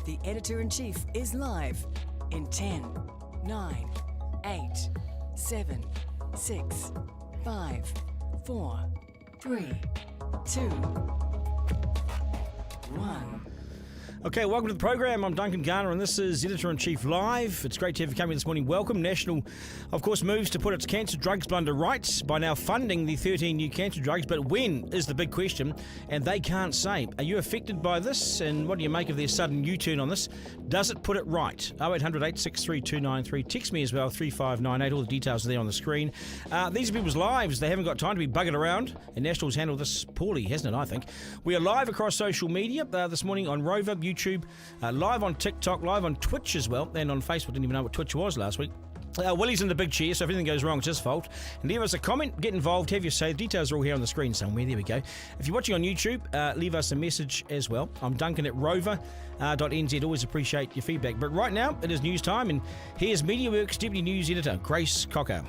The Editor-in-Chief is live in 10, 9, 8, 7, 6, 5, 4, 3, 2, 1. Okay, welcome to the program. I'm Duncan, Garner, and this is Editor-in-Chief Live. It's great to have you coming this morning. Welcome. National, of course, moves to put its cancer drugs blunder right by now funding the 13 new cancer drugs. But when is the big question, and they can't say. Are you affected by this, and what do you make of their sudden U-turn on this? Does it put it right? 0800 863 293. Text me as well, 3598. All the details are there on the screen. These are people's lives. They haven't got time to be buggered around, and National's handled this poorly, hasn't it, I think. We are live across social media this morning on Rover, YouTube, live on TikTok, live on Twitch as well, and on Facebook. Didn't even know what Twitch was last week. Willie's in the big chair, so if anything goes wrong, it's his fault. And leave us a comment, get involved, have your say. The details are all here on the screen somewhere. There we go. If you're watching on YouTube, leave us a message as well. I'm Duncan at rover.nz. Always appreciate your feedback. But right now, it is news time, and here's MediaWorks Deputy News Editor, Grace Cocker.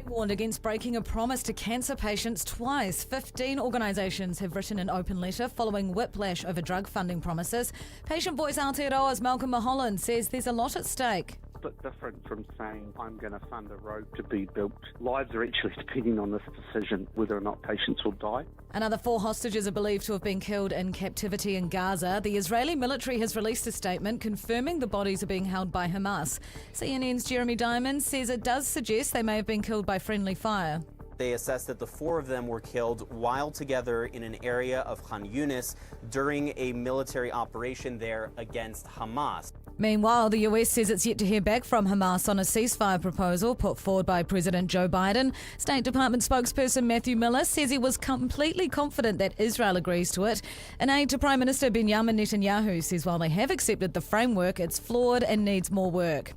Warned against breaking a promise to cancer patients twice. 15 organisations have written an open letter following whiplash over drug funding promises. Patient Voice Aotearoa's Malcolm Mulholland says there's a lot at stake. Bit different from saying I'm going to fund a road to be built. Lives are actually depending on this decision whether or not patients will die. Another 4 hostages are believed to have been killed in captivity in Gaza. The Israeli military has released a statement confirming the bodies are being held by Hamas. CNN's Jeremy Diamond says it does suggest they may have been killed by friendly fire. They assessed that the 4 of them were killed while together in an area of Khan Yunis during a military operation there against Hamas. Meanwhile, the US says it's yet to hear back from Hamas on a ceasefire proposal put forward by President Joe Biden. State Department spokesperson Matthew Miller says he was completely confident that Israel agrees to it. An aide to Prime Minister Benjamin Netanyahu says while they have accepted the framework, it's flawed and needs more work.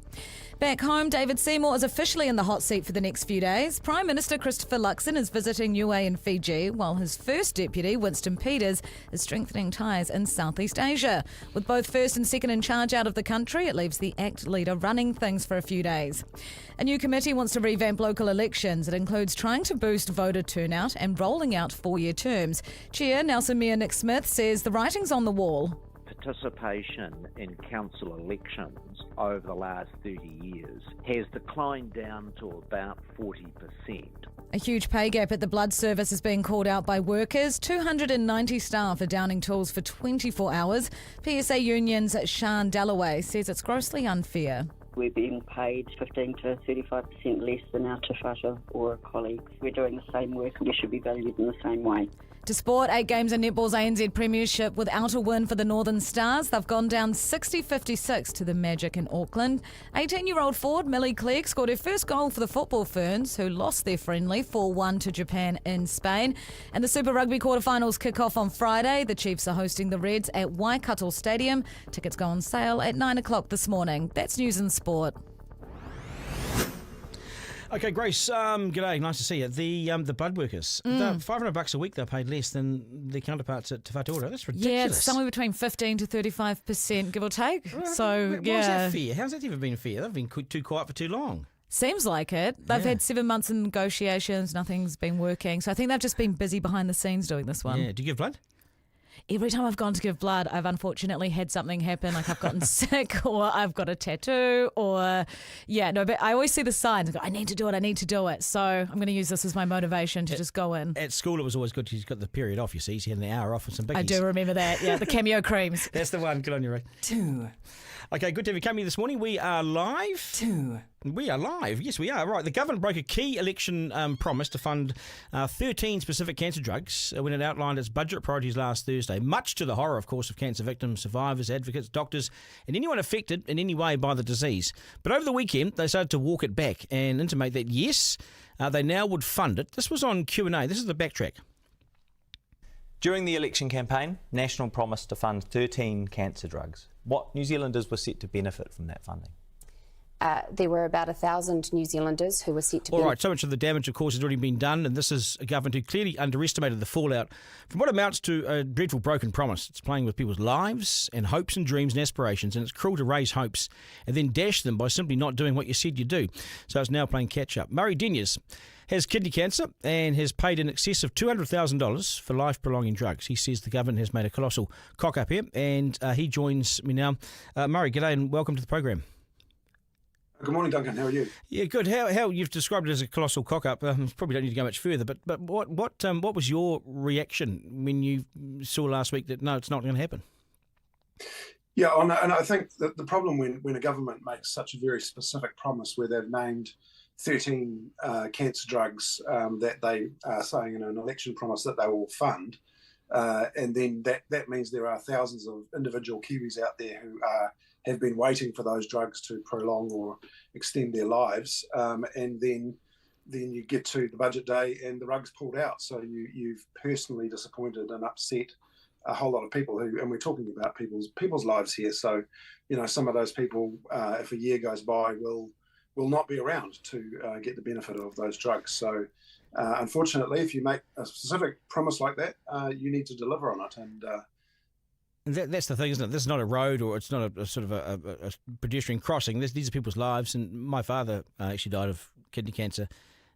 Back home, David Seymour is officially in the hot seat for the next few days. Prime Minister Christopher Luxon is visiting Niue and Fiji, while his first deputy, Winston Peters, is strengthening ties in Southeast Asia. With both first and second in charge out of the country, it leaves the ACT leader running things for a few days. A new committee wants to revamp local elections. It includes trying to boost voter turnout and rolling out 4-year terms. Chair Nelson Mayor Nick Smith says the writing's on the wall. Participation in council elections over the last 30 years has declined down to about 40%. A huge pay gap at the blood service is being called out by workers. 290 staff are downing tools for 24 hours. PSA Union's Sian Dalloway says it's grossly unfair. We're being paid 15 to 35% less than our tawhata or colleagues. We're doing the same work and we should be valued in the same way. To sport, 8 games in netball's ANZ Premiership without a win for the Northern Stars. They've gone down 60-56 to the Magic in Auckland. 18-year-old forward Millie Clegg scored her first goal for the Football Ferns, who lost their friendly 4-1 to Japan in Spain. And the Super Rugby quarterfinals kick off on Friday. The Chiefs are hosting the Reds at Waikato Stadium. Tickets go on sale at 9 o'clock this morning. That's news and sport. Okay, Grace, g'day, nice to see you. The blood workers, $500 a week they're paid less than their counterparts at Te Whatu Ora. That's ridiculous. Yeah, it's somewhere between 15 to 35%, give or take. Right. So, Why is that fair? How's that ever been fair? They've been too quiet for too long. Seems like it. They've had 7 months in negotiations, nothing's been working. So I think they've just been busy behind the scenes doing this one. Yeah, do you give blood? Every time I've gone to give blood, I've unfortunately had something happen, like I've gotten sick or I've got a tattoo but I always see the signs and go, I need to do it. So I'm going to use this as my motivation to just go in. At school, it was always good. She's got the period off, you see. She had an hour off and some biggies. I do remember that, yeah, the cameo creams. That's the one. Good on you, Ray. 2, Okay, good to have you come here this morning. We are live. 2. We are live. Yes, we are. Right. The government broke a key election promise to fund 13 specific cancer drugs when it outlined its budget priorities last Thursday, much to the horror, of course, of cancer victims, survivors, advocates, doctors, and anyone affected in any way by the disease. But over the weekend, they started to walk it back and intimate that, yes, they now would fund it. This was on Q&A. This is the backtrack. During the election campaign, National promised to fund 13 cancer drugs. What New Zealanders were set to benefit from that funding? There were about 1,000 New Zealanders who were set to All right, so much of the damage, of course, has already been done, and this is a government who clearly underestimated the fallout from what amounts to a dreadful broken promise. It's playing with people's lives and hopes and dreams and aspirations, and it's cruel to raise hopes and then dash them by simply not doing what you said you'd do. So it's now playing catch-up. Murray Denyers has kidney cancer and has paid in excess of $200,000 for life-prolonging drugs. He says the government has made a colossal cock-up here, and he joins me now. Murray, g'day and welcome to the program. Good morning, Duncan. How are you? Yeah, good. How you've described it as a colossal cock-up. Probably don't need to go much further. But what was your reaction when you saw last week that no, it's not going to happen? Yeah, and I think that the problem when a government makes such a very specific promise, where they've named 13 cancer drugs that they are saying in an election promise that they will fund, and then that means there are thousands of individual Kiwis out there who have been waiting for those drugs to prolong or extend their lives, and then you get to the budget day and the rug's pulled out. So you've personally disappointed and upset a whole lot of people and we're talking about people's lives here. So, some of those people, if a year goes by, will not be around to get the benefit of those drugs. So, unfortunately, if you make a specific promise like that, you need to deliver on it. And that's the thing, isn't it? This is not a road, or it's not a sort of a pedestrian crossing. These are people's lives. And my father actually died of kidney cancer,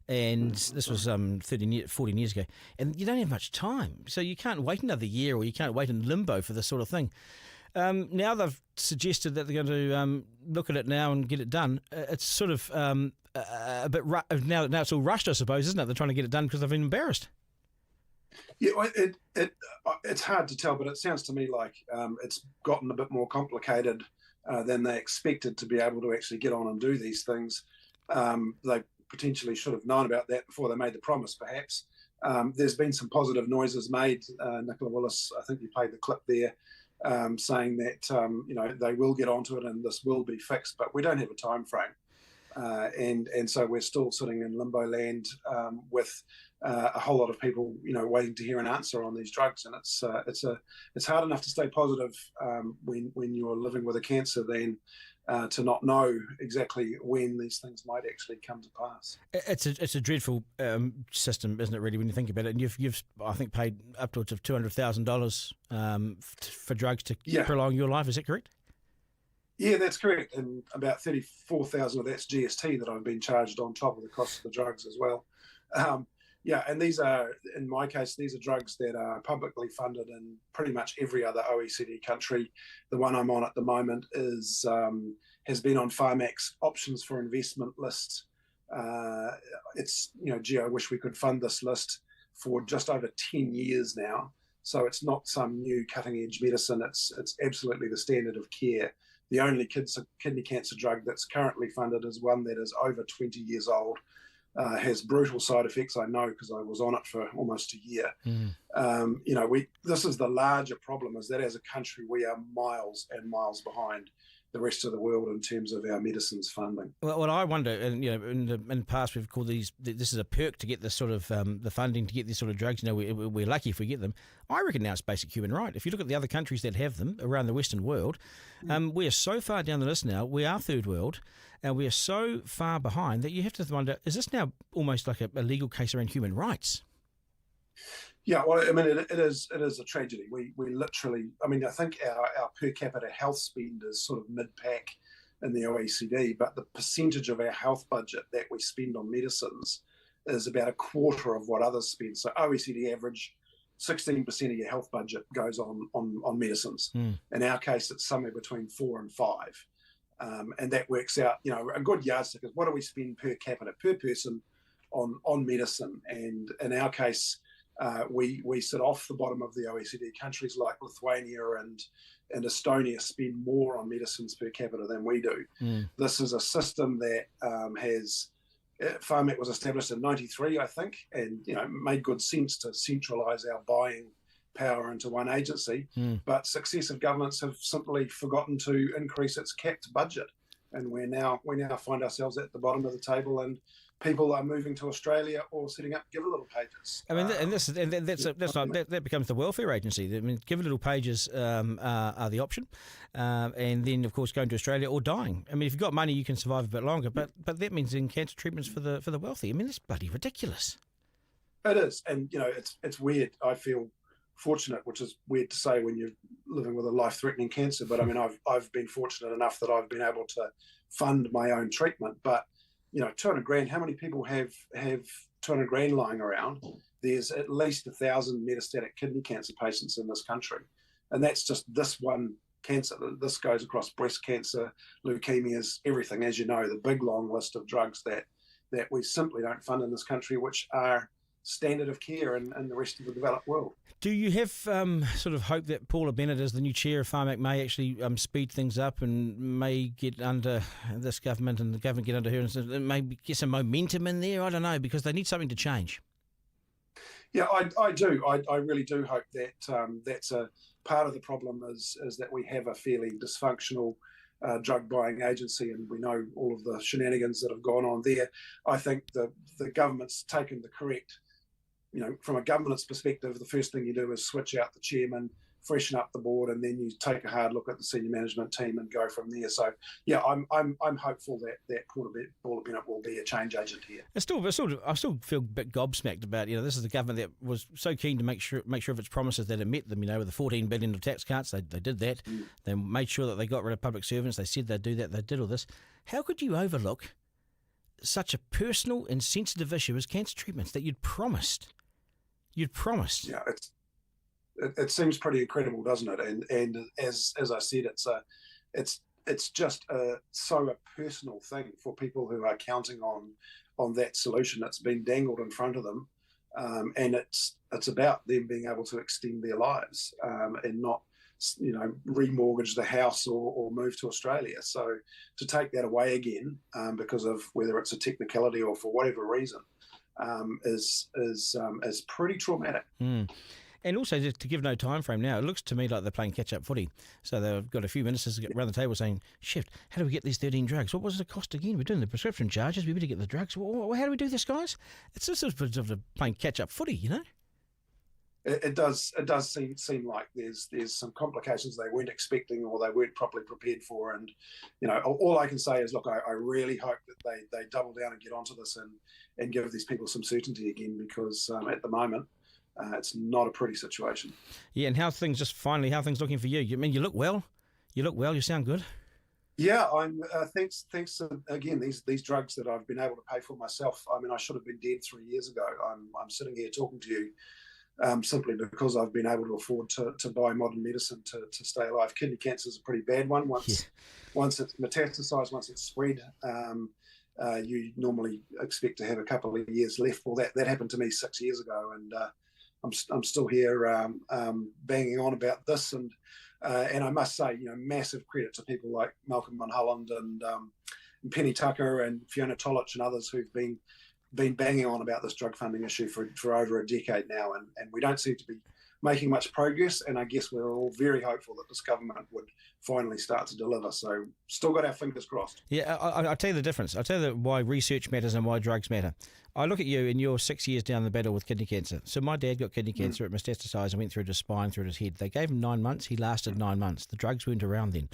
and this was 14 years ago. And you don't have much time, so you can't wait another year, or you can't wait in limbo for this sort of thing. Now they've suggested that they're going to look at it now and get it done. It's sort of a bit now it's all rushed, I suppose, isn't it? They're trying to get it done because they've been embarrassed. Yeah, it's hard to tell, but it sounds to me like it's gotten a bit more complicated than they expected to be able to actually get on and do these things. They potentially should have known about that before they made the promise, perhaps. There's been some positive noises made. Nicola Willis, I think you played the clip there, saying that they will get onto it and this will be fixed, but we don't have a time frame. And so we're still sitting in limbo land with a whole lot of people, waiting to hear an answer on these drugs. And it's hard enough to stay positive when you're living with a cancer than to not know exactly when these things might actually come to pass. It's a dreadful system, isn't it? Really, when you think about it. And you've I think paid upwards of $200,000 for drugs to prolong your life. Is that correct? Yeah, that's correct. And about 34,000 of that's GST that I've been charged on top of the cost of the drugs as well. And these are, in my case, these are drugs that are publicly funded in pretty much every other OECD country. The one I'm on at the moment has been on Pharmac's options for investment list. It's, gee, I wish we could fund this list for just over 10 years now. So it's not some new cutting edge medicine. It's absolutely the standard of care. The only kidney cancer drug that's currently funded is one that is over 20 years old, has brutal side effects. I know because I was on it for almost a year. This is the larger problem, is that as a country we are miles and miles behind the rest of the world in terms of our medicines funding. Well, I wonder, and in the past we've called this is a perk to get this sort of the funding to get these sort of drugs. We're lucky if we get them. I reckon now it's basic human right. If you look at the other countries that have them around the Western world, we are so far down the list now. We are third world, and we are so far behind that you have to wonder: is this now almost like a legal case around human rights? Yeah, well, I mean, it is a tragedy. We literally, I mean, I think our per capita health spend is sort of mid-pack in the OECD, but the percentage of our health budget that we spend on medicines is about a quarter of what others spend. So OECD average, 16% of your health budget goes on medicines. In our case, it's somewhere between 4 and 5. And that works out, a good yardstick is what do we spend per capita, per person on medicine? And in our case, we sit off the bottom of the OECD. Countries like Lithuania and Estonia spend more on medicines per capita than we do. This is a system that Pharmac was established in 93, I think, and made good sense to centralise our buying power into one agency. But successive governments have simply forgotten to increase its capped budget, and we now find ourselves at the bottom of the table, and people are moving to Australia or setting up Give a Little Pages. I mean, that becomes the welfare agency. I mean, Give a Little Pages are the option, and then of course going to Australia or dying. I mean, if you've got money, you can survive a bit longer, but that means in cancer treatments for the wealthy. I mean, it's bloody ridiculous. It is, and it's weird. I feel fortunate, which is weird to say when you're living with a life-threatening cancer. But I mean, I've been fortunate enough that I've been able to fund my own treatment, but. $200,000. How many people have 200 grand lying around, there's at least 1,000 metastatic kidney cancer patients in this country. And that's just this one cancer. This goes across breast cancer, leukemias, everything, as you know, the big long list of drugs that we simply don't fund in this country, which are standard of care in the rest of the developed world. Do you have sort of hope that Paula Bennett, as the new chair of Pharmac, may actually speed things up and may get under this government and the government get under her and maybe get some momentum in there? I don't know, because they need something to change. Yeah, I do. I really do hope that that's a part of the problem is that we have a fairly dysfunctional drug buying agency, and we know all of the shenanigans that have gone on there. I think the government's taken the correct, from a governance perspective, the first thing you do is switch out the chairman, freshen up the board, and then you take a hard look at the senior management team and go from there. So, yeah, I'm hopeful that Paula Bennett will be a change agent here. I still feel a bit gobsmacked about, this is the government that was so keen to make sure of its promises that it met them, with the 14 billion of tax cuts. They did that. They made sure that they got rid of public servants. They said they'd do that. They did all this. How could you overlook such a personal and sensitive issue as cancer treatments that you'd promised? Yeah, it seems pretty incredible, doesn't it? And as I said, it's just so a personal thing for people who are counting on that solution that's been dangled in front of them, and it's about them being able to extend their lives and not remortgage the house or move to Australia. So to take that away again because of whether it's a technicality or for whatever reason is pretty traumatic. And also, to give no time frame now, it looks to me like they're playing catch-up footy. So they've got a few ministers around the table saying, "Shift, how do we get these 13 drugs? What was the cost again? We're doing the prescription charges. We better get the drugs. Well, how do we do this, guys?" It's just sort of playing catch-up footy, It does seem like there's some complications they weren't expecting or they weren't properly prepared for. And, all I can say is, look, I really hope that they double down and get onto this and give these people some certainty again, because at the moment, it's not a pretty situation. Yeah, and how things looking for you? You mean you look well? You sound good. Yeah, I'm. Thanks to, again, these drugs that I've been able to pay for myself. I mean, I should have been dead 3 years ago. I'm sitting here talking to you simply because I've been able to afford to buy modern medicine to stay alive. Kidney cancer is a pretty bad one. Once it's metastasized, once it's spread, you normally expect to have a couple of years left. Well, that happened to me 6 years ago, and I'm still here banging on about this, and I must say, massive credit to people like Malcolm Mulholland and Penny Tucker and Fiona Tolich and others who've been banging on about this drug funding issue for over a decade now, and we don't seem to be making much progress, and I guess we're all very hopeful that this government would finally start to deliver. So still got our fingers crossed. Yeah, I'll tell you the difference. I'll tell you why research matters and why drugs matter. I look at you and you're 6 years down the battle with kidney cancer. So my dad got kidney cancer. It metastasised and went through his spine, through his head. They gave him 9 months. He lasted 9 months. The drugs weren't around then.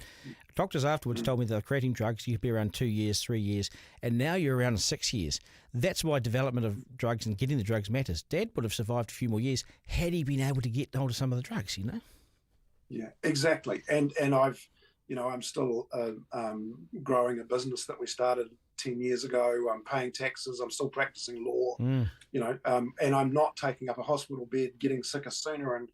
Doctors afterwards told me they were creating drugs. You could be around 2 years, 3 years, and now you're around 6 years. That's why development of drugs and getting the drugs matters. Dad would have survived a few more years had he been able to get hold of some of the drugs, Yeah, exactly. And I've, I'm still growing a business that we started 10 years ago. I'm paying taxes. I'm still practicing law, and I'm not taking up a hospital bed, getting sicker sooner and,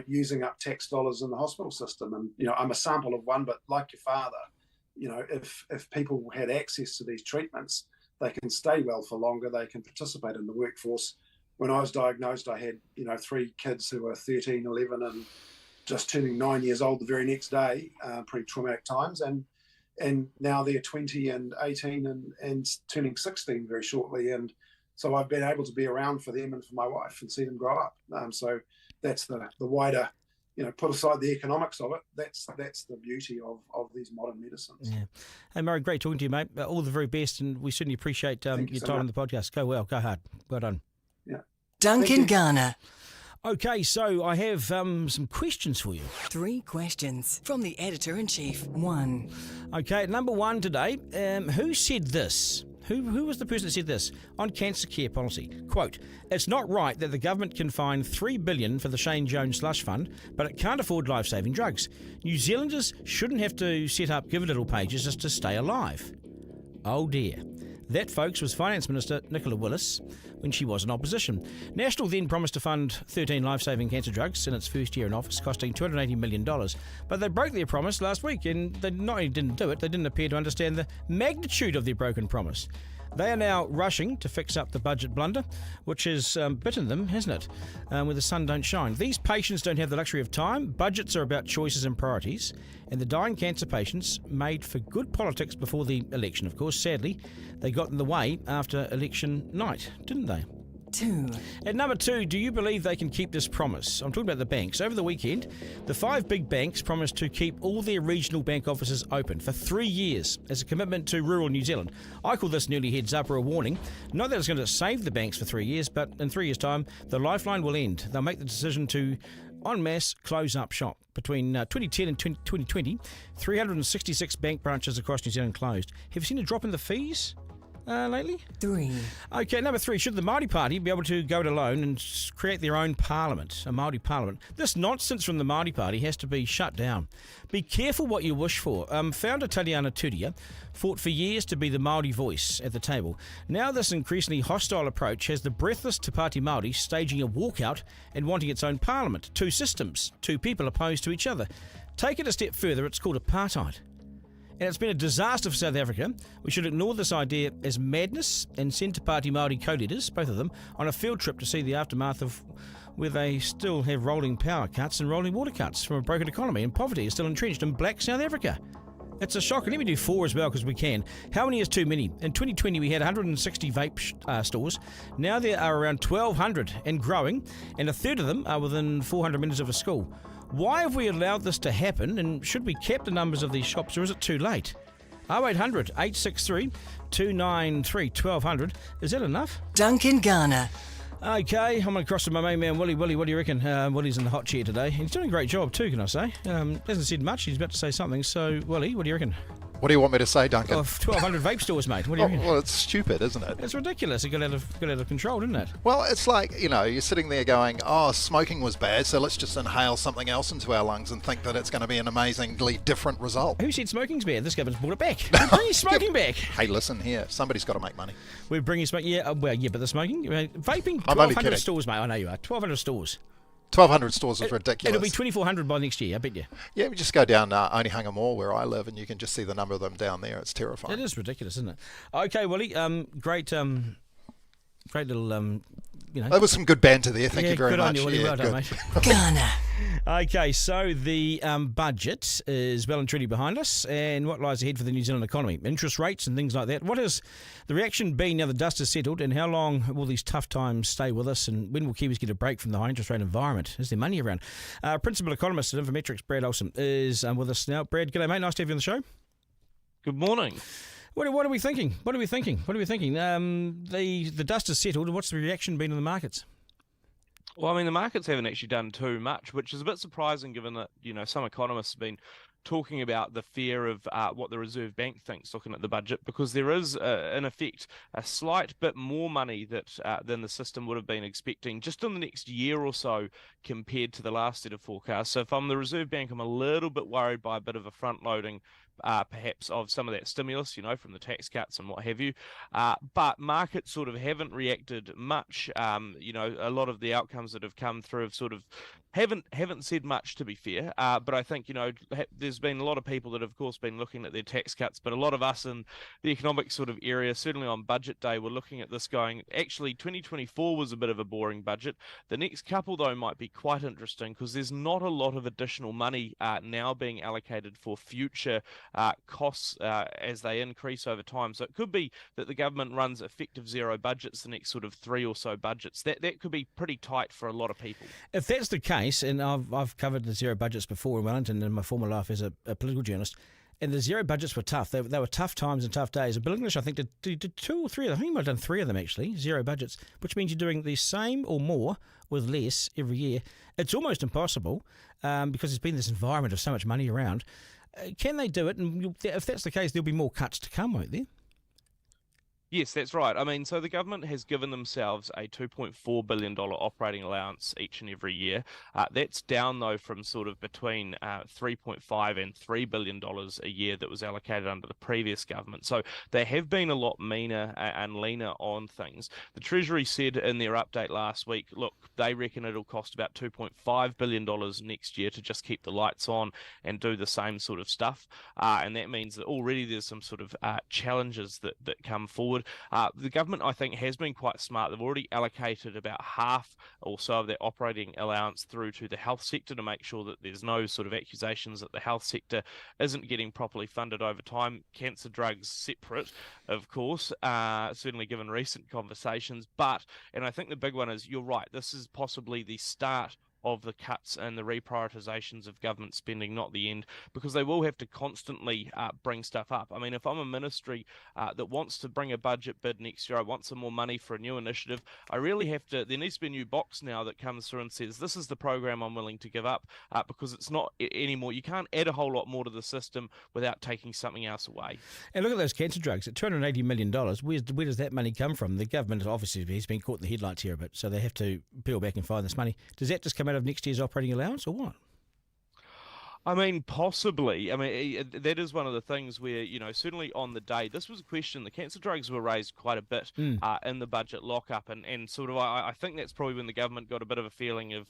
using up tax dollars in the hospital system. And, I'm a sample of one, but like your father, if people had access to these treatments, they can stay well for longer. They can participate in the workforce. When I was diagnosed, I had, 3 kids who were 13, 11 and just turning 9 years old the very next day, pretty traumatic times. And now they're 20 and 18 and turning 16 very shortly. And so I've been able to be around for them and for my wife and see them grow up. So that's the wider, put aside the economics of it, that's the beauty of these modern medicines. Yeah. Hey, Murray, great talking to you, mate. All the very best, and we certainly appreciate your time on the podcast. Go well, go hard. Well done. Yeah. Duncan Garner. Okay, so I have some questions for you. 3 questions from the Editor-in-Chief. 1. Okay, number 1 today. Who said this? Who was the person that said this on cancer care policy? Quote, "It's not right that the government can find $3 billion for the Shane Jones slush fund, but it can't afford life-saving drugs. New Zealanders shouldn't have to set up give-a-little pages just to stay alive." Oh dear. That, folks, was Finance Minister Nicola Willis when she was in opposition. National then promised to fund 13 life-saving cancer drugs in its first year in office, costing $280 million. But they broke their promise last week, and they not only didn't do it, they didn't appear to understand the magnitude of their broken promise. They are now rushing to fix up the budget blunder, which has bitten them, hasn't it, where the sun don't shine. These patients don't have the luxury of time. Budgets are about choices and priorities, and the dying cancer patients made for good politics before the election. Of course, sadly, they got in the way after election night, didn't they? 2. At number 2, do you believe they can keep this promise? I'm talking about the banks. Over the weekend, the 5 big banks promised to keep all their regional bank offices open for 3 years as a commitment to rural New Zealand. I call this an early heads up or a warning. Not that it's going to save the banks for 3 years, but in 3 years' time, the lifeline will end. They'll make the decision to en masse close up shop. Between 2010 and 2020, 366 bank branches across New Zealand closed. Have you seen a drop in the fees lately? 3. Okay, number 3. Should the Māori Party be able to go it alone and create their own parliament, a Māori parliament? This nonsense from the Māori Party has to be shut down. Be careful what you wish for. Founder Taliana Turia fought for years to be the Māori voice at the table. Now this increasingly hostile approach has the breathless Te Pāti Māori staging a walkout and wanting its own parliament. 2 systems, 2 people opposed to each other. Take it a step further, it's called apartheid. And it's been a disaster for South Africa. We should ignore this idea as madness and send Te Pāti Māori co-leaders, both of them, on a field trip to see the aftermath of where they still have rolling power cuts and rolling water cuts from a broken economy, and poverty is still entrenched in black South Africa. It's a shock. And let me do 4 as well, because we can. How many is too many? In 2020, we had 160 vape stores. Now there are around 1,200 and growing, and a third of them are within 400 metres of a school. Why have we allowed this to happen, and should we cap the numbers of these shops, or is it too late? 0800 863 293 1200. Is that enough? Duncan Garner. Okay, I'm going to cross to my main man, Willie. Willie, what do you reckon? Willie's in the hot chair today. He's doing a great job too, can I say? Hasn't said much. He's about to say something. So, Willie, what do you reckon? What do you want me to say, Duncan? 1,200 vape stores, mate. What do you reckon? Well, it's stupid, isn't it? It's ridiculous. It got out of control, didn't it? Well, it's like, you're sitting there going, smoking was bad, so let's just inhale something else into our lungs and think that it's going to be an amazingly different result. Who said smoking's bad? This government's brought it back. We're bringing smoking back. Hey, listen here. Somebody's got to make money. We're bringing smoking. Yeah, but the smoking, vaping. I'm only 1,200 kidding. stores, mate. I know you are. 1,200 stores. 1,200 stores is ridiculous. It'll be 2,400 by next year, I bet you. Yeah, we just go down Onehunga Mall where I live, and you can just see the number of them down there. It's terrifying. It is ridiculous, isn't it? Okay, Willie. Great little. There was some good banter there. Thank you very good much. On you, Willie. Well done, mate. Garner. Okay, so the budget is well and truly behind us, and what lies ahead for the New Zealand economy? Interest rates and things like that. What has the reaction been now the dust has settled, and how long will these tough times stay with us, and when will Kiwis get a break from the high interest rate environment? Is there money around? Principal Economist at Infometrics Brad Olsen is with us now. Brad, g'day, mate. Nice to have you on the show. Good morning. What are we thinking? The dust has settled, and what's the reaction been in the markets? Well, I mean, the markets haven't actually done too much, which is a bit surprising given that, some economists have been talking about the fear of what the Reserve Bank thinks looking at the budget, because there is, in effect, a slight bit more money than the system would have been expecting just in the next year or so compared to the last set of forecasts. So if I'm the Reserve Bank, I'm a little bit worried by a bit of a front-loading perhaps of some of that stimulus, from the tax cuts and what have you. But markets sort of haven't reacted much. A lot of the outcomes that have come through have sort of haven't said much, to be fair. But I think, there's been a lot of people that have, of course, been looking at their tax cuts, but a lot of us in the economic sort of area, certainly on budget day, were looking at this going, actually, 2024 was a bit of a boring budget. The next couple, though, might be quite interesting because there's not a lot of additional money now being allocated for future costs as they increase over time. So it could be that the government runs effective zero budgets the next sort of 3 or so budgets. That could be pretty tight for a lot of people. If that's the case, and I've covered the zero budgets before in Wellington in my former life as a political journalist, and the zero budgets were tough. They were tough times and tough days. Bill English, I think, did 2 or 3 of them. I think he might have done 3 of them, actually, zero budgets, which means you're doing the same or more with less every year. It's almost impossible because there's been this environment of so much money around. Can they do it? And if that's the case, there'll be more cuts to come, won't there? Yes, that's right. I mean, so the government has given themselves a $2.4 billion operating allowance each and every year. That's down, though, from sort of between $3.5 and $3 billion a year that was allocated under the previous government. So they have been a lot meaner and leaner on things. The Treasury said in their update last week, look, they reckon it'll cost about $2.5 billion next year to just keep the lights on and do the same sort of stuff. And that means that already there's some sort of challenges that come forward. The government, I think, has been quite smart. They've already allocated about half or so of their operating allowance through to the health sector to make sure that there's no sort of accusations that the health sector isn't getting properly funded over time. Cancer drugs separate, of course, certainly given recent conversations. And I think the big one is, you're right, this is possibly the start of the cuts and the reprioritizations of government spending, not the end, because they will have to constantly bring stuff up. I mean, if I'm a ministry that wants to bring a budget bid next year, I want some more money for a new initiative, I really have to, there needs to be a new box now that comes through and says, this is the program I'm willing to give up, because it's not anymore. You can't add a whole lot more to the system without taking something else away. And look at those cancer drugs at $280 million. Where does that money come from? The government obviously has been caught in the headlights here a bit, so they have to peel back and find this money. Does that just come out of next year's operating allowance or what? I mean, possibly. I mean, that is one of the things where, you know, certainly on the day, this was a question, the cancer drugs were raised quite a bit in the budget lockup, and sort of, I think that's probably when the government got a bit of a feeling of,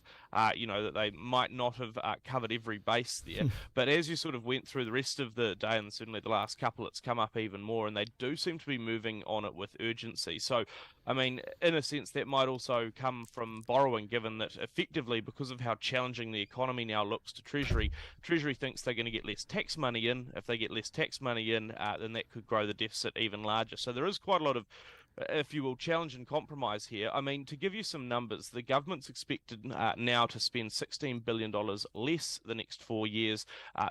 you know, that they might not have covered every base there. But as you sort of went through the rest of the day, and certainly the last couple, it's come up even more, and they do seem to be moving on it with urgency. So, I mean, in a sense, that might also come from borrowing, given that effectively, because of how challenging the economy now looks to Treasury thinks they're going to get less tax money in. If they get less tax money in, then that could grow the deficit even larger. So there is quite a lot of, if you will, challenge and compromise here. I mean, to give you some numbers, the government's expected now to spend $16 billion less the next 4 years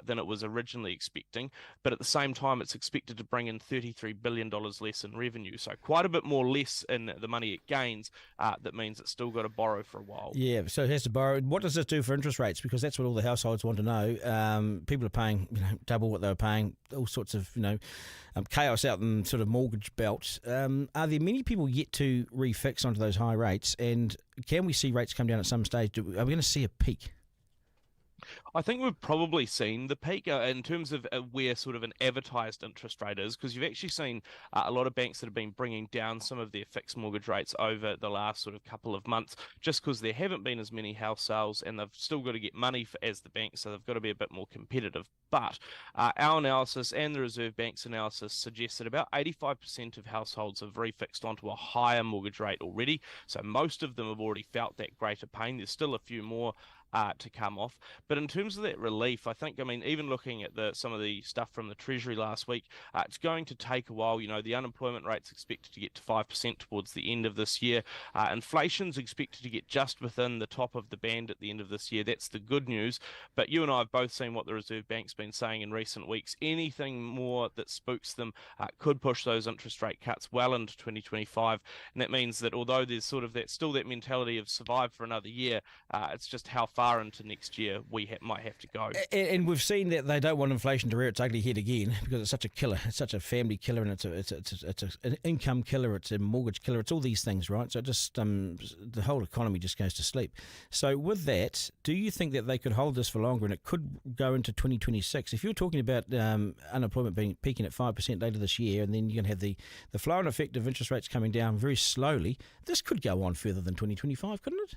than it was originally expecting. But at the same time, it's expected to bring in $33 billion less in revenue. So quite a bit more less in the money it gains. That means it's still got to borrow for a while. Yeah, so it has to borrow. What does this do for interest rates? Because that's what all the households want to know. People are paying, you know, double what they were paying. All sorts of, you know, chaos out in sort of mortgage belts. Are there many people yet to refix onto those high rates, and can we see rates come down at some stage? Are we going to see a peak? I think we've probably seen the peak in terms of where sort of an advertised interest rate is, because you've actually seen a lot of banks that have been bringing down some of their fixed mortgage rates over the last sort of couple of months, just because there haven't been as many house sales, and they've still got to get money as the bank, so they've got to be a bit more competitive. But our analysis and the Reserve Bank's analysis suggests that about 85% of households have refixed onto a higher mortgage rate already, so most of them have already felt that greater pain. There's still a few more to come off. But in terms of that relief, I think, I mean, even looking at some of the stuff from the Treasury last week, it's going to take a while. You know, the unemployment rate's expected to get to 5% towards the end of this year. Inflation's expected to get just within the top of the band at the end of this year. That's the good news. But you and I have both seen what the Reserve Bank's been saying in recent weeks. Anything more that spooks them could push those interest rate cuts well into 2025. And that means that although there's sort of still that mentality of survive for another year, it's just how far into next year we might have to go. And we've seen that they don't want inflation to rear its ugly head again, because it's such a killer. It's such a family killer, and it's an income killer. It's a mortgage killer. It's all these things, right? So just the whole economy just goes to sleep. So with that, do you think that they could hold this for longer, and it could go into 2026? If you're talking about unemployment peaking at 5% later this year, and then you're going to have the flow-on effect of interest rates coming down very slowly, this could go on further than 2025, couldn't it?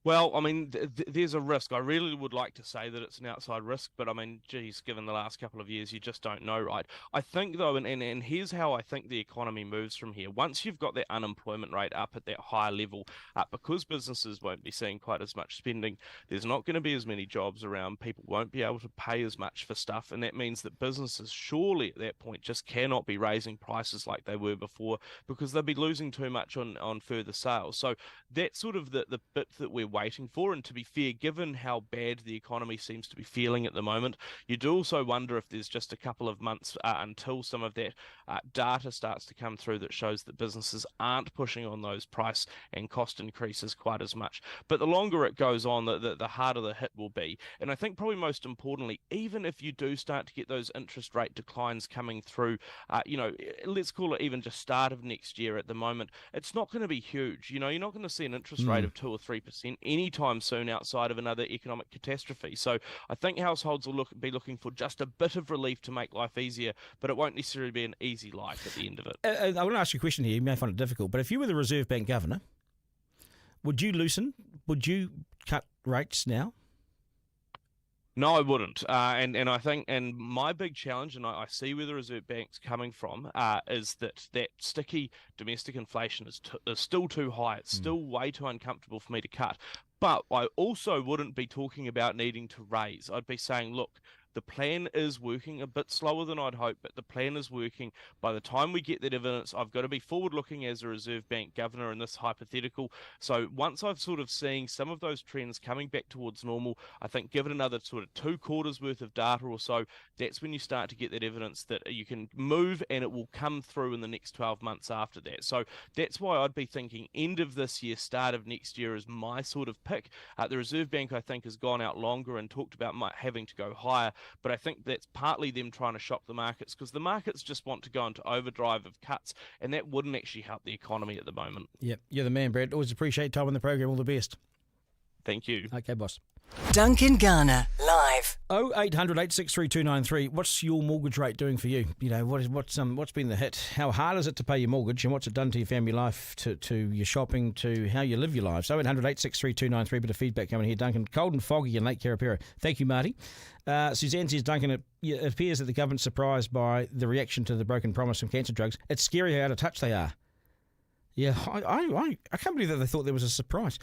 Well, I mean, there's a risk. I really would like to say that it's an outside risk, but I mean, geez, given the last couple of years, you just don't know, right? I think, though, and here's how I think the economy moves from here. Once you've got that unemployment rate up at that higher level, because businesses won't be seeing quite as much spending, there's not going to be as many jobs around, people won't be able to pay as much for stuff, and that means that businesses surely at that point just cannot be raising prices like they were before, because they'll be losing too much on further sales. So that's sort of the bit that we're waiting for. And to be fair, given how bad the economy seems to be feeling at the moment, you do also wonder if there's just a couple of months until some of that data starts to come through that shows that businesses aren't pushing on those price and cost increases quite as much. But the longer it goes on, the harder the hit will be. And I think probably most importantly, even if you do start to get those interest rate declines coming through, let's call it even just start of next year at the moment, it's not going to be huge. You're not going to see an interest rate of 2 or 3% anytime soon outside of another economic catastrophe. So I think households will be looking for just a bit of relief to make life easier, but it won't necessarily be an easy life at the end of it. I want to ask you a question here. You may find it difficult, but if you were the Reserve Bank governor, would you loosen? Would you cut rates now? No, I wouldn't. And I think, and my big challenge, and I see where the Reserve Bank's coming from, is that sticky domestic inflation is still too high. It's still way too uncomfortable for me to cut. But I also wouldn't be talking about needing to raise. I'd be saying, look, the plan is working a bit slower than I'd hoped, but the plan is working. By the time we get that evidence, I've got to be forward-looking as a Reserve Bank governor in this hypothetical. So once I've sort of seen some of those trends coming back towards normal, I think given another sort of 2 quarters worth of data or so, that's when you start to get that evidence that you can move and it will come through in the next 12 months after that. So that's why I'd be thinking end of this year, start of next year is my sort of pick. The Reserve Bank, I think, has gone out longer and talked about having to go higher. But I think that's partly them trying to shock the markets because the markets just want to go into overdrive of cuts, and that wouldn't actually help the economy at the moment. Yep, you're the man, Brad. Always appreciate time on the program. All the best. Thank you. Okay, boss. Duncan Garner, live. 0800 863 293. What's your mortgage rate doing for you? What's been the hit? How hard is it to pay your mortgage, and what's it done to your family life, to your shopping, to how you live your lives? 0800 863 293. Bit of feedback coming here, Duncan. Cold and foggy in Lake Karapira. Thank you, Marty. Suzanne says, Duncan, it appears that the government's surprised by the reaction to the broken promise from cancer drugs. It's scary how out of touch they are. Yeah, I can't believe that they thought there was a surprise.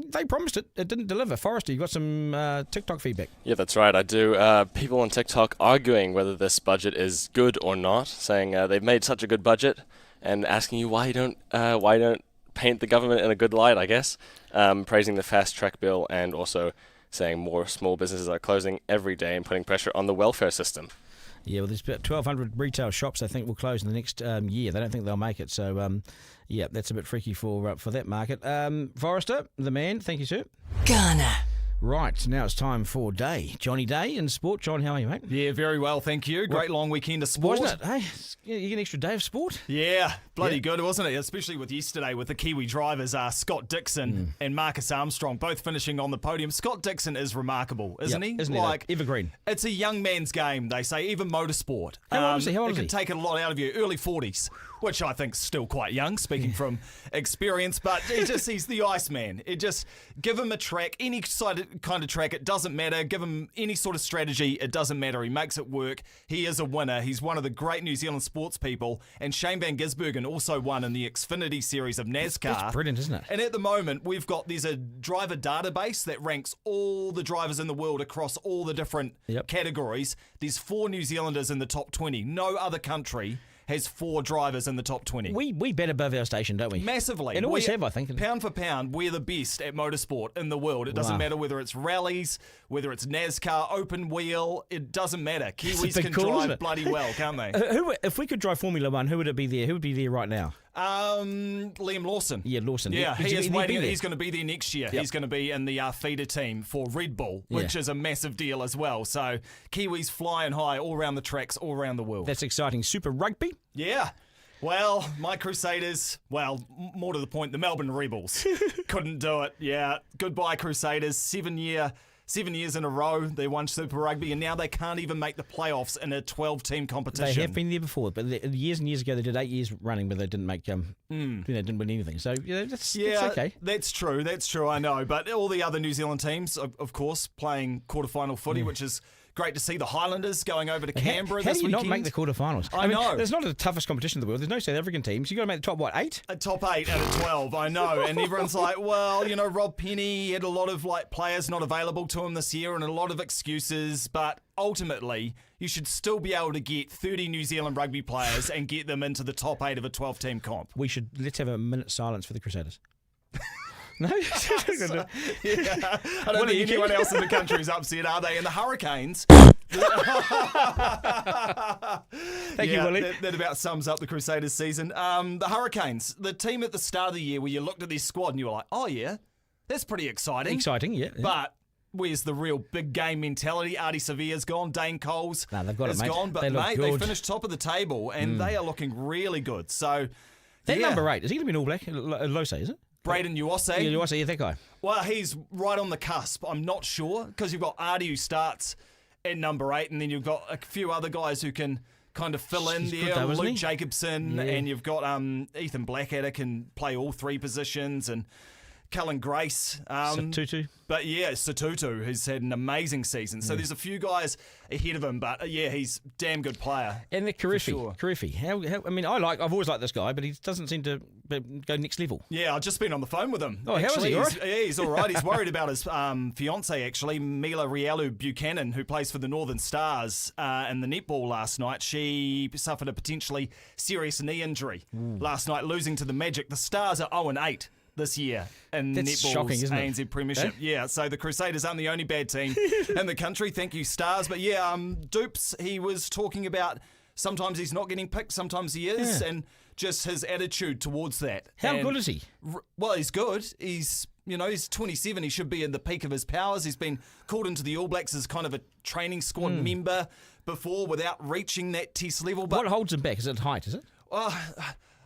They promised it. It didn't deliver. Forrester, you got some TikTok feedback. Yeah, that's right. I do. People on TikTok arguing whether this budget is good or not, saying they've made such a good budget, and asking you why you don't paint the government in a good light. I guess praising the fast track bill and also saying more small businesses are closing every day and putting pressure on the welfare system. Yeah, well, there's about 1,200 retail shops I think will close in the next year. They don't think they'll make it. So, yeah, that's a bit freaky for that market. Forrester, the man, thank you, sir. Garner. Right, now it's time for Day. Johnny Day in sport. John, how are you, mate? Yeah, very well, thank you. Great long weekend of sport. Wasn't it? Hey, you get an extra day of sport? Yeah, bloody good, wasn't it? Especially with yesterday with the Kiwi drivers, Scott Dixon and Marcus Armstrong, both finishing on the podium. Scott Dixon is remarkable, isn't he? Isn't he? Like, evergreen. It's a young man's game, they say, even motorsport. How old is he? It can take a lot out of you. Early 40s, which I think's still quite young, speaking from experience, but he's the Iceman. It just, give him a track, any kind of track, it doesn't matter. Give him any sort of strategy, it doesn't matter. He makes it work. He is a winner. He's one of the great New Zealand sports people. And Shane Van Gisbergen also won in the Xfinity series of NASCAR. That's brilliant, isn't it? And at the moment, there's a driver database that ranks all the drivers in the world across all the different categories. There's 4 New Zealanders in the top 20. No other country has 4 drivers in the top 20. We bet above our station, don't we? Massively. And always have, I think. Pound for pound, we're the best at motorsport in the world. It doesn't matter whether it's rallies, whether it's NASCAR, open wheel, it doesn't matter. Kiwis can drive bloody well, can't they? If we could drive Formula 1, who would it be there? Who would be there right now? Liam Lawson. Yeah, Lawson. Yeah, he's going to be there next year. Yep. He's going to be in the feeder team for Red Bull, which is a massive deal as well. So Kiwis flying high all around the tracks, all around the world. That's exciting. Super Rugby? Yeah. Well, my Crusaders, more to the point, the Melbourne Rebels couldn't do it. Yeah, goodbye Crusaders. 7 years in a row they won Super Rugby, and now they can't even make the playoffs in a 12-team competition. They have been there before, but years and years ago they did 8 years running, but they didn't make didn't win anything. So that's okay. That's true. I know, but all the other New Zealand teams, of course, playing quarterfinal footy, which is great to see. The Highlanders going over to Canberra this weekend. How do you not make the quarterfinals? I know. It's not the toughest competition in the world. There's no South African teams. You've got to make the top, 8? A top 8 out of 12, I know. And everyone's like, Rob Penny had a lot of players not available to him this year and a lot of excuses, but ultimately, you should still be able to get 30 New Zealand rugby players and get them into the top 8 of a 12-team comp. Let's have a minute silence for the Crusaders. No? So, yeah. I don't think anyone else in the country is upset, are they? And the Hurricanes... Thank you, Willie. That about sums up the Crusaders season. The Hurricanes, the team at the start of the year where you looked at their squad and you were like, oh yeah, that's pretty exciting. Exciting, yeah. But where's the real big game mentality? Artie Sevilla's gone, Dane Coles they've got is it, mate. gone, but they finished top of the table and they are looking really good. So that number 8, is he going to be an All Black? Lose, is it? Braden Uose. Yeah, Uose, that guy. Well, he's right on the cusp. I'm not sure because you've got Artie who starts at number 8 and then you've got a few other guys who can kind of fill in there. Though, Luke Jacobson, yeah. and you've got Ethan Blackadder can play all 3 positions, and Cullen Grace. Satutu. But yeah, Satutu, who's had an amazing season. So there's a few guys ahead of him, but yeah, he's a damn good player. And the Karifi. Sure. Karifi. I mean, I've always liked this guy, but he doesn't seem to go next level. Yeah, I've just been on the phone with him. Oh, how is he? All right? He's all right. He's worried about his fiancée, actually, Mila Rialu Buchanan, who plays for the Northern Stars in the netball last night. She suffered a potentially serious knee injury last night, losing to the Magic. The Stars are 0-8. This year in That's netball's shocking, isn't it? ANZ Premiership. Yeah, so the Crusaders aren't the only bad team in the country. Thank you, Stars. But yeah, Dupes, he was talking about sometimes he's not getting picked, sometimes he is, and just his attitude towards that. How good is he? Well, he's good. He's 27. He should be in the peak of his powers. He's been called into the All Blacks as kind of a training squad member before without reaching that test level. But what holds him back? Is it height, is it?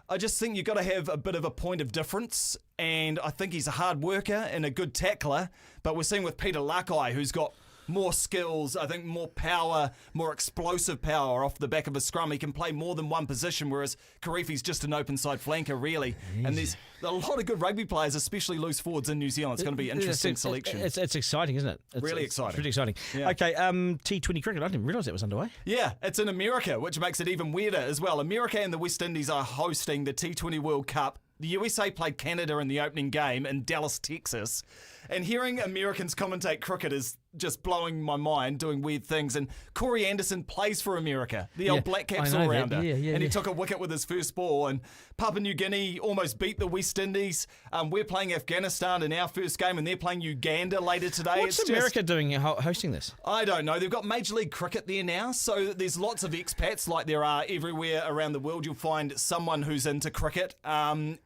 I just think you've got to have a bit of a point of difference, and I think he's a hard worker and a good tackler, but we're seeing with Peter Lakai, who's got more skills, I think more power, more explosive power off the back of a scrum. He can play more than one position, whereas Karifi's just an open side flanker, really. Jeez. And there's a lot of good rugby players, especially loose forwards in New Zealand. It's going to be an interesting selection. It's exciting, isn't it? It's really exciting. It's really exciting. Yeah. Okay, T20 cricket, I didn't realise that was underway. Yeah, it's in America, which makes it even weirder as well. America and the West Indies are hosting the T20 World Cup. The USA played Canada in the opening game in Dallas, Texas. And hearing Americans commentate cricket is just blowing my mind, doing weird things. And Corey Anderson plays for America, the old Black Caps all-rounder. And he took a wicket with his first ball. And Papua New Guinea almost beat the West Indies. We're playing Afghanistan in our first game, and they're playing Uganda later today. What's America doing hosting this? I don't know. They've got Major League Cricket there now, so there's lots of expats like there are everywhere around the world. You'll find someone who's into cricket, and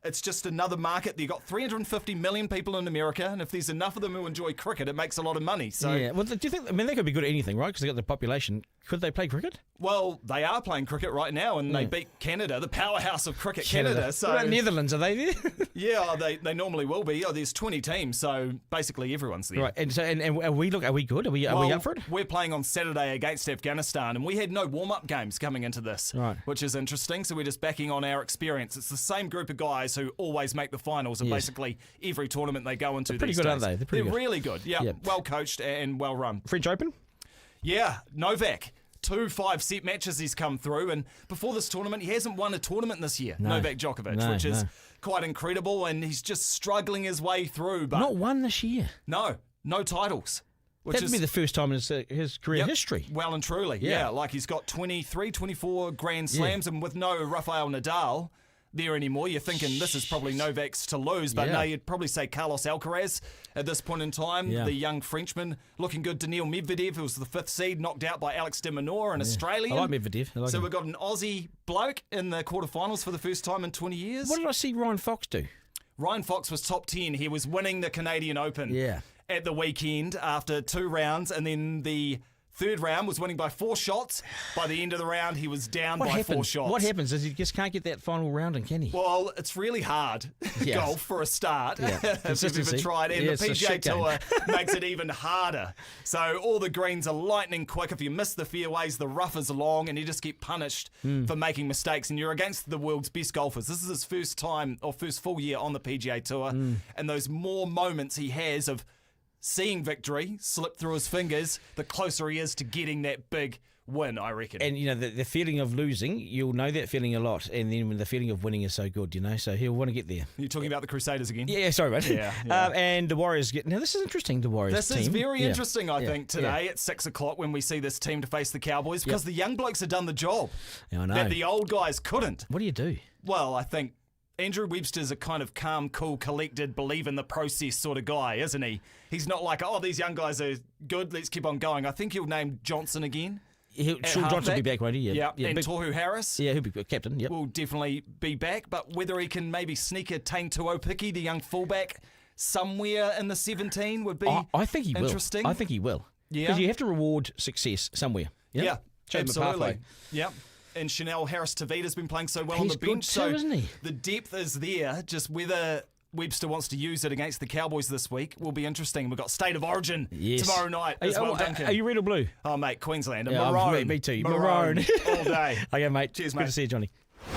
it's just another market. You've got 350 million people in America, and if there's enough of them who enjoy cricket, it makes a lot of money. So, yeah. Well, do you think? I mean, they could be good at anything, right? Because they got the population. Could they play cricket? Well, they are playing cricket right now, and they beat Canada, the powerhouse of cricket, Canada. So, what about Netherlands? Are they there? Yeah, they normally will be. There's 20 teams, so basically everyone's there. Right. And so, and are we good? Are we up for it? We're playing on Saturday against Afghanistan, and we had no warm-up games coming into this, which is interesting. So we're just backing on our experience. It's the same group of guys who always make the finals of basically every tournament they go into. They're pretty good, aren't they? They're really good. Yeah, well coached and well run. French Open? Yeah, Novak. 2 5-set matches he's come through, and before this tournament, he hasn't won a tournament this year, Novak Djokovic, which is quite incredible, and he's just struggling his way through. But not one this year. No titles. That'd be the first time in his career history. Well and truly, yeah. Like he's got 23, 24 Grand Slams, and with no Rafael Nadal there anymore, you're thinking this is probably Novak's to lose, but no, you'd probably say Carlos Alcaraz at this point in time, the young Frenchman, looking good. Daniil Medvedev, who was the 5th seed, knocked out by Alex de Minaur, an Australian. I like Medvedev. So we've got an Aussie bloke in the quarterfinals for the first time in 20 years. What did I see Ryan Fox do? Ryan Fox was top 10. He was winning the Canadian Open at the weekend after 2 rounds, and then the third round was winning by 4 shots. By the end of the round, he was down by 4 shots. What happens is he just can't get that final round, can he? Well, it's really hard golf for a start. If you've ever tried, and the PGA Tour makes it even harder. So all the greens are lightning quick. If you miss the fairways, the rough is long, and you just get punished for making mistakes. And you're against the world's best golfers. This is his first time or first full year on the PGA Tour, and those more moments he has of seeing victory slip through his fingers, the closer he is to getting that big win, I reckon. And, the feeling of losing, you'll know that feeling a lot. And then when the feeling of winning is so good, so he'll want to get there. You're talking about the Crusaders again? Yeah, sorry, mate. Yeah. And the Warriors now this is interesting, the Warriors team. This is very interesting, I think, today at 6 o'clock when we see this team to face the Cowboys, because the young blokes have done the job I know. that the old guys couldn't. What do you do? Well, I think Andrew Webster's a kind of calm, cool, collected, believe in the process sort of guy, isn't he? He's not like, oh, these young guys are good, let's keep on going. I think he'll name Johnson again. Sean Johnson will be back, won't he? Yeah, and Tohu Harris. Yeah, he'll be captain. Yep. Will definitely be back, but whether he can maybe sneak a Tane Tuopiki, the young fullback, somewhere in the 17 would be I think he interesting. Will. I think he will. Yeah. Because you have to reward success somewhere. Yeah, Show them a absolutely. pathway. Yeah. And Chanel Harris-Tavita's been playing so well He's on the bench. good too, isn't he? The depth is there, just whether Webster wants to use it against the Cowboys this week will be interesting. We've got State of Origin tomorrow night as well, Duncan. Are you red or blue? Oh, mate, Queensland. Yeah, Maroon. me too. Maroon. All day. Okay, mate. Cheers, Good mate. to see you, Johnny.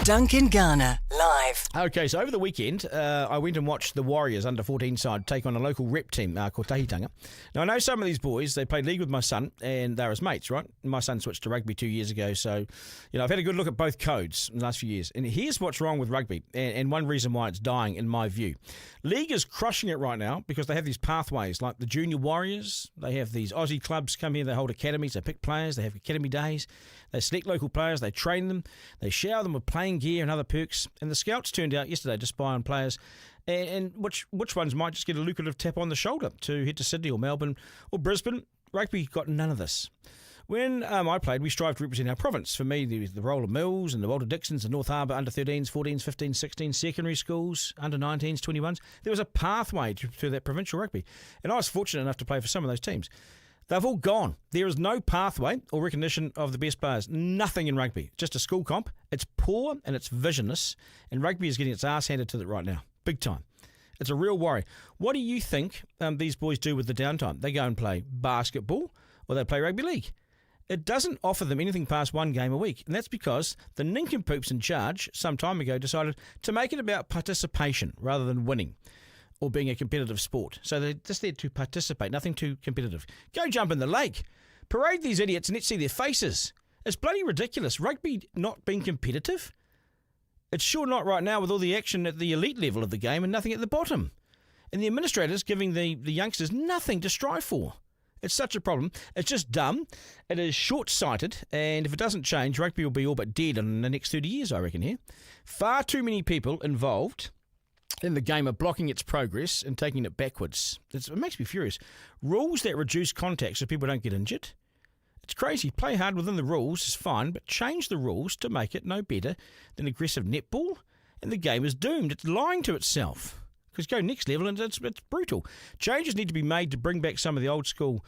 Duncan Garner, live. Okay, so over the weekend, I went and watched the Warriors under-14 side take on a local rep team called Tahitanga. Now, I know some of these boys, they played league with my son, and they're his mates, right? My son switched to rugby 2 years ago, so, I've had a good look at both codes in the last few years. And here's what's wrong with rugby, and one reason why it's dying, in my view. League is crushing it right now because they have these pathways, like the Junior Warriors. They have these Aussie clubs come here, they hold academies, they pick players, they have academy days. They select local players, they train them, they shower them with playing gear and other perks. And the scouts turned out yesterday to spy on players, and which ones might just get a lucrative tap on the shoulder to head to Sydney or Melbourne or Brisbane. Rugby got none of this. When I played, we strived to represent our province. For me, there was the role of Mills and the Walter Dixons and North Harbour under-13s, 14s, 15s, 16s, secondary schools, under-19s, 21s. There was a pathway to that provincial rugby. And I was fortunate enough to play for some of those teams. They've all gone. There is no pathway or recognition of the best players. Nothing in rugby. Just a school comp. It's poor and it's visionless. And rugby is getting its ass handed to it right now. Big time. It's a real worry. What do you think these boys do with the downtime? They go and play basketball or they play rugby league. It doesn't offer them anything past one game a week. And that's because the nincompoops in charge some time ago decided to make it about participation rather than winning or being a competitive sport. So they're just there to participate, nothing too competitive. Go jump in the lake. Parade these idiots and let's see their faces. It's bloody ridiculous. Rugby not being competitive? It's sure not right now with all the action at the elite level of the game and nothing at the bottom. And the administrators giving the youngsters nothing to strive for. It's such a problem. It's just dumb. It is short-sighted. And if it doesn't change, rugby will be all but dead in the next 30 years, I reckon, here. Far too many people involved in the game are blocking its progress and taking it backwards. It makes me furious. Rules that reduce contact so people don't get injured. It's crazy. Play hard within the rules is fine, but change the rules to make it no better than aggressive netball, and the game is doomed. It's lying to itself. Because go next level and it's brutal. Changes need to be made to bring back some of the old school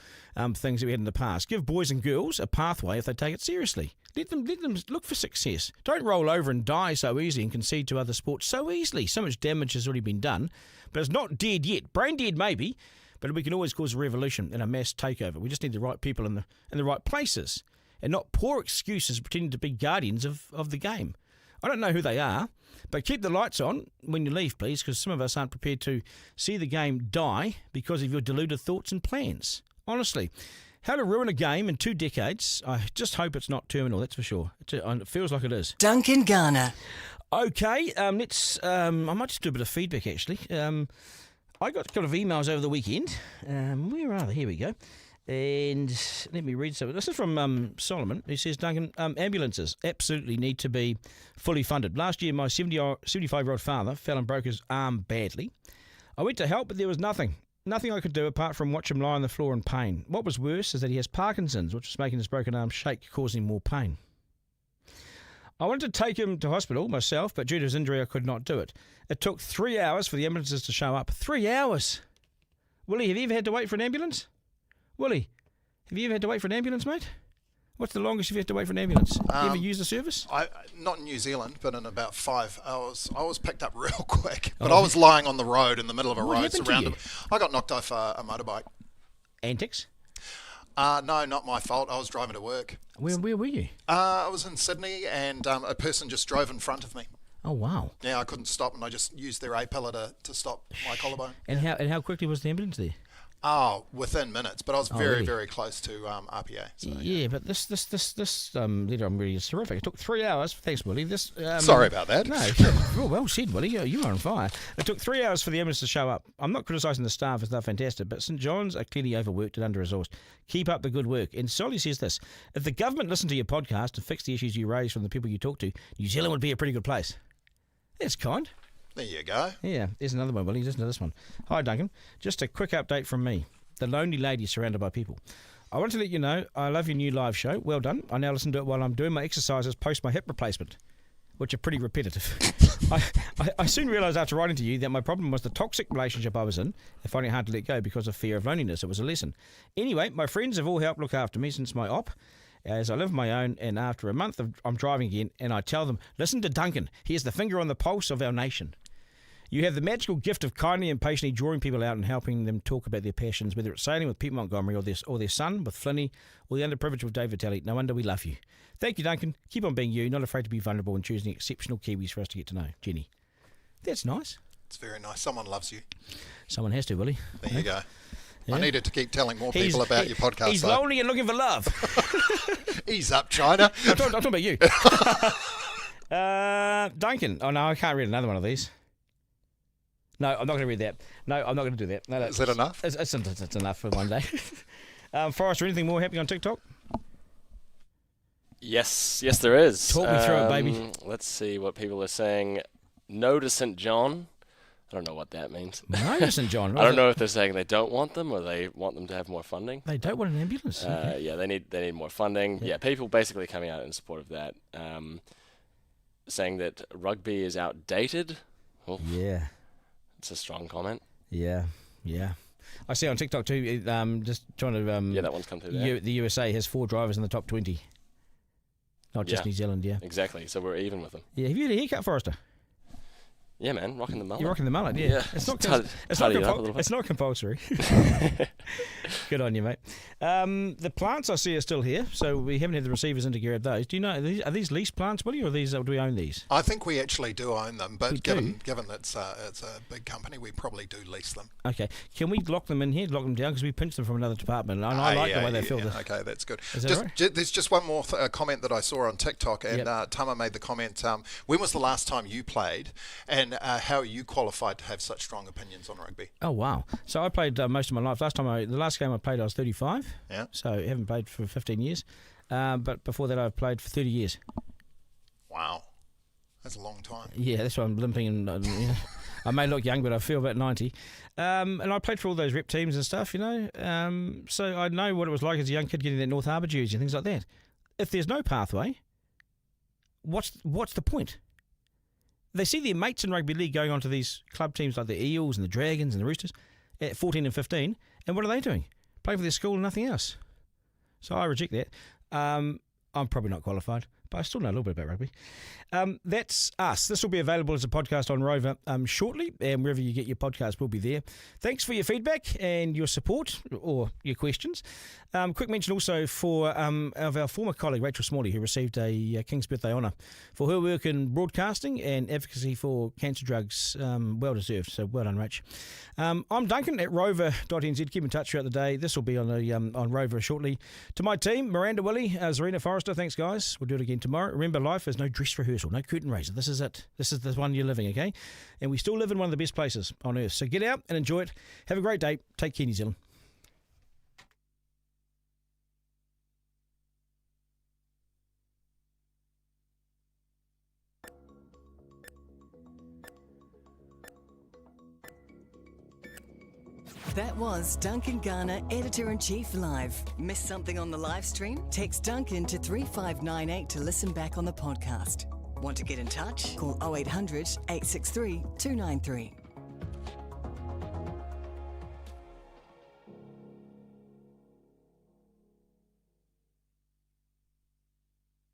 things that we had in the past. Give boys and girls a pathway if they take it seriously. Let them look for success. Don't roll over and die so easy and concede to other sports so easily. So much damage has already been done, but it's not dead yet. Brain dead maybe, but we can always cause a revolution and a mass takeover. We just need the right people in the right places and not poor excuses pretending to be guardians of the game. I don't know who they are, but keep the lights on when you leave, please, because some of us aren't prepared to see the game die because of your deluded thoughts and plans. Honestly, how to ruin a game in 2 decades, I just hope it's not terminal, that's for sure. It feels like it is. Duncan Garner. Okay, let's. I might just do a bit of feedback, actually. I got a couple of emails over the weekend. Where are they? Here we go. And let me read some. This is from Solomon, who says, Duncan, ambulances absolutely need to be fully funded. Last year, my 75-year-old father fell and broke his arm badly. I went to help, but there was nothing. Nothing I could do apart from watch him lie on the floor in pain. What was worse is that he has Parkinson's, which is making his broken arm shake, causing more pain. I wanted to take him to hospital myself, but due to his injury, I could not do it. It took 3 hours for the ambulances to show up. 3 hours! Willie, have you ever had to wait for an ambulance? Willie, have you ever had to wait for an ambulance, mate? What's the longest you've had to wait for an ambulance? You ever used the service? Not in New Zealand, but in about 5 hours. I was picked up real quick, but I was lying on the road in the middle of a road surrounded. I got knocked off a motorbike. Antics? No, not my fault. I was driving to work. Where were you? I was in Sydney, and a person just drove in front of me. Oh, wow. Yeah, I couldn't stop, and I just used their A-pillar to stop my collarbone. And how quickly was the ambulance there? Oh, within minutes, but I was very, very close to RPA. So, yeah, but this letter I'm reading is terrific. It took 3 hours. Thanks, Willie. Sorry about that. No, well said, Willie. You are on fire. It took 3 hours for the ambulance to show up. I'm not criticising the staff, as they're fantastic, but St John's are clearly overworked and under-resourced. Keep up the good work. And Solly says this, if the government listened to your podcast to fix the issues you raise from the people you talk to, New Zealand would be a pretty good place. That's kind. There you go. Yeah, there's another one, Willie. Listen to this one. Hi, Duncan. Just a quick update from me. The lonely lady surrounded by people. I want to let you know I love your new live show. Well done. I now listen to it while I'm doing my exercises post my hip replacement, which are pretty repetitive. I soon realised after writing to you that my problem was the toxic relationship I was in and finding it hard to let go because of fear of loneliness. It was a lesson. Anyway, my friends have all helped look after me since my op, as I live on my own, and after a month I'm driving again, and I tell them, listen to Duncan. He has the finger on the pulse of our nation. You have the magical gift of kindly and patiently drawing people out and helping them talk about their passions, whether it's sailing with Pete Montgomery or their son with Flinney or the underprivileged with David Talley. No wonder we love you. Thank you, Duncan. Keep on being you, not afraid to be vulnerable and choosing exceptional Kiwis for us to get to know. Jenny. That's nice. It's very nice. Someone loves you. Someone has to, Willie. There you go. Yeah. I needed to keep telling more people about your podcast. He's lonely and looking for love. Ease up, China. I'm talking about you. Duncan. Oh, no, I can't read another one of these. No, I'm not going to read that. No, I'm not going to do that. No, is that enough? It's enough for one day. Forrester, anything more happening on TikTok? Yes, there is. Talk me through it, baby. Let's see what people are saying. No to St. John. I don't know what that means. No to St. John. I don't know if they're saying they don't want them or they want them to have more funding. They don't want an ambulance. Okay. Yeah, they need more funding. Yeah, people basically coming out in support of that, saying that rugby is outdated. Oh, yeah. It's a strong comment. Yeah. I see on TikTok too, just trying to... yeah, that one's come through there. The USA has 4 drivers in the top 20. Not just New Zealand, yeah. Exactly, so we're even with them. Yeah, have you had a haircut, Forrester? Yeah, man, rocking the mullet. You're rocking the mullet, yeah. It's not compulsory. Good on you, mate. The plants I see are still here, so we haven't had the receivers in to grab those. Do you know, are these leased plants, Willie, or do we own these? I think we actually do own them, but given it's a big company, we probably do lease them. Okay. Can we lock them in here, lock them down, because we pinched them from another department, and I like the way they feel. Okay, that's good. Is that right? There's just one more comment that I saw on TikTok, and Tama made the comment, when was the last time you played, and how are you qualified to have such strong opinions on rugby? Oh, wow. So I played most of my life. The last game I played, I was 35. Yeah. So I haven't played for 15 years. But before that, I've played for 30 years. Wow. That's a long time. Yeah, that's why I'm limping. And I may look young, but I feel about 90. And I played for all those rep teams and stuff, so I know what it was like as a young kid getting that North Harbour jersey and things like that. If there's no pathway, what's the point? They see their mates in rugby league going on to these club teams like the Eels and the Dragons and the Roosters at 14 and 15, and what are they doing? Playing for their school and nothing else. So I reject that. I'm probably not qualified, but I still know a little bit about rugby. That's us. This will be available as a podcast on Rover shortly, and wherever you get your podcast will be there. Thanks for your feedback and your support, or your questions. Quick mention also of our former colleague Rachel Smalley, who received a King's Birthday honour for her work in broadcasting and advocacy for cancer drugs. Well deserved, so well done, Rach. I'm Duncan at rover.nz. Keep in touch throughout the day. This will be on Rover shortly. To my team, Miranda Willie, Zarina Forrester, thanks guys. We'll do it again tomorrow. Remember, life is no dress rehearsal, no curtain raiser. This is it. This is the one you're living, okay? And we still live in one of the best places on earth. So get out and enjoy it. Have a great day. Take care, New Zealand. That was Duncan Garner, Editor-in-Chief Live. Missed something on the live stream? Text Duncan to 3598 to listen back on the podcast. Want to get in touch? Call 0800 863 293.